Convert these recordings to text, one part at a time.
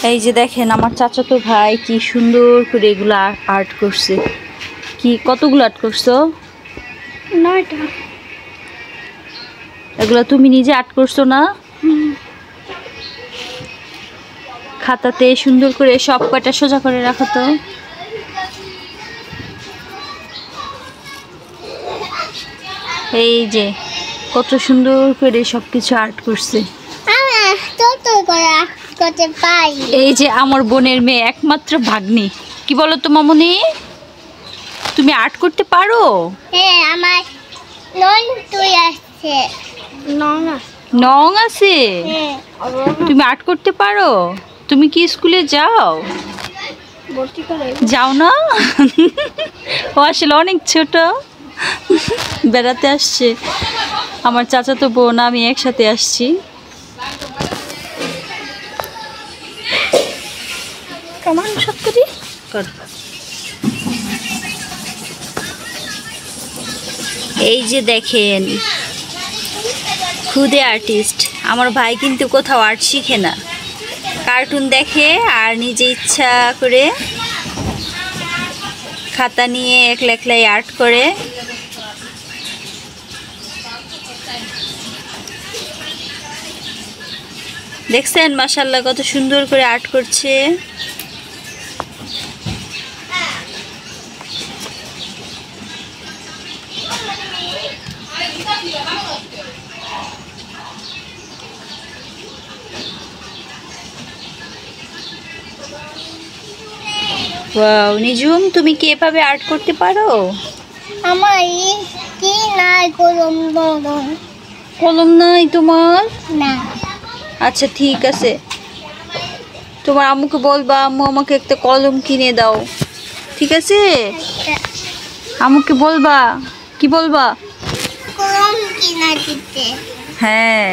এই যে দেখেন আমার চাচাতো ভাই কি সুন্দর করে এগুলো আর্ট করছে। কি কতগুলো আর্ট করছো? 9টা। এগুলো তুমি নিজে আর্ট করছো না? খাতাতে সুন্দর করে সব কয়টা সোজা করে রাখো তো। এই যে কত সুন্দর করে সবকিছু আর্ট করছে। এই যে আমার বোনের মেয়ে একমাত্র ভাগ্নি। কি বলো তো মামুনি, তুমি আর্ট করতে পারো? হ্যাঁ, আমার নং আছে। তুমি আর্ট করতে পারো? তুমি কি স্কুলে যাও? যাও না? ও আসলে অনেক ছোট, বেড়াতে আসছে। আমার চাচাতো বোন আমি একসাথে আসছি। এই যে দেখেন খুদে আর্টিস্ট। আমার ভাই কিন্তু কোথাও আর্ট শিখে না, কার্টুন দেখে আর নিজে ইচ্ছা করে খাতা নিয়ে একলা একলাই আর্ট করে। দেখছেন মাশাআল্লাহ কত সুন্দর করে আর্ট করছে। ওয়াও নিজুম, তুমি কি এভাবে আর্ট করতে পারো? আমার কি নাই কলম। কলম নাই তোমার? না। আচ্ছা ঠিক আছে, তোমার আম্মুকে বলবা আম্মু আমাকে একটা কলম কিনে দাও, ঠিক আছে? আম্মুকে বলবা। কি বলবা? কলম কিনা দিতে। হ্যাঁ,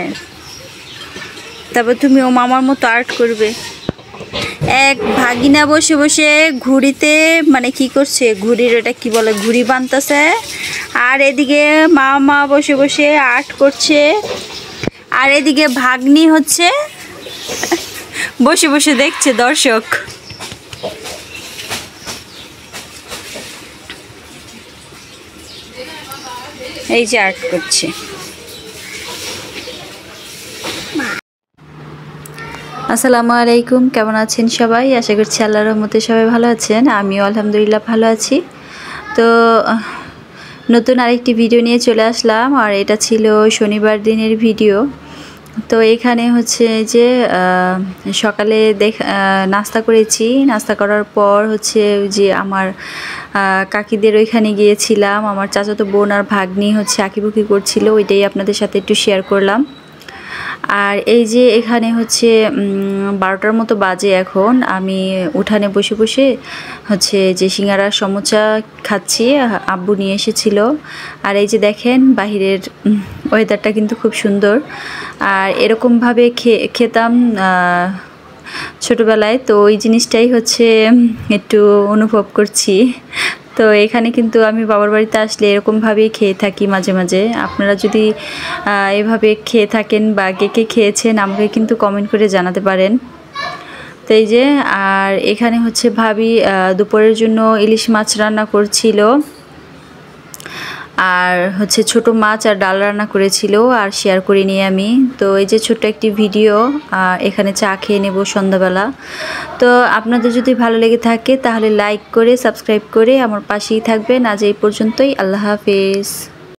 তারপর তুমি ও মামার মতো আর্ট করবে। এক ভাগিনা বসে বসে ঘুড়িতে মানে কি করছে, ঘুড়ির এটা কি বলে, ঘুড়ি বানতেছে। আর এদিকে মামা বসে বসে আর্ট করছে। আর এদিকে ভাগ্নি হচ্ছে বসে বসে দেখছে দর্শক। এই যে আর্ট করছে। আসসালামু আলাইকুম, কেমন আছেন সবাই? আশা করছি আল্লাহর রহমতে সবাই ভালো আছেন। আমিও আলহামদুলিল্লাহ ভালো আছি। তো নতুন আরেকটি ভিডিও নিয়ে চলে আসলাম, আর এটা ছিল শনিবার দিনের ভিডিও। তো এখানে হচ্ছে যে সকালে নাস্তা করেছি। নাস্তা করার পর হচ্ছে যে আমার কাকিদের ওইখানে গিয়েছিলাম। আমার চাচাতো বোন আর ভাগ্নি হচ্ছে আঁকিবুকি করছিল, ওইটাই আপনাদের সাথে একটু শেয়ার করলাম। আর এই যে এখানে হচ্ছে 12টার মতো বাজে এখন। আমি উঠানে বসে বসে হচ্ছে যে সিঙ্গারা সমোসা খাচ্ছি, আব্বু নিয়ে এসেছিল। আর এই যে দেখেন বাহিরের ওয়েদারটা কিন্তু খুব সুন্দর। আর এরকমভাবে খেতাম ছোটোবেলায়, তো ওই জিনিসটাই হচ্ছে একটু অনুভব করছি। তো এখানে কিন্তু আমি বাবার বাড়িতে আসলে এরকমভাবেই খেয়ে থাকি মাঝে মাঝে। আপনারা যদি এভাবে খেয়ে থাকেন বা কে কে খেয়েছেন আমাকে কিন্তু কমেন্ট করে জানাতে পারেন। তো এই যে, আর এখানে হচ্ছে ভাবি দুপুরের জন্য ইলিশ মাছ রান্না করছিল, আর হচ্ছে ছোট মাছ আর ডাল রান্না করেছিল, আর শেয়ার করে নিয়ে আমি। তো এই যে ছোট্ট একটি ভিডিও, এখানে চা খেয়ে নেব সন্ধ্যাবেলা। তো আপনাদের যদি ভালো লেগে থাকে তাহলে লাইক করে সাবস্ক্রাইব করে আমার পাশেই থাকবেন। আজ এই পর্যন্তই, আল্লাহ হাফেজ।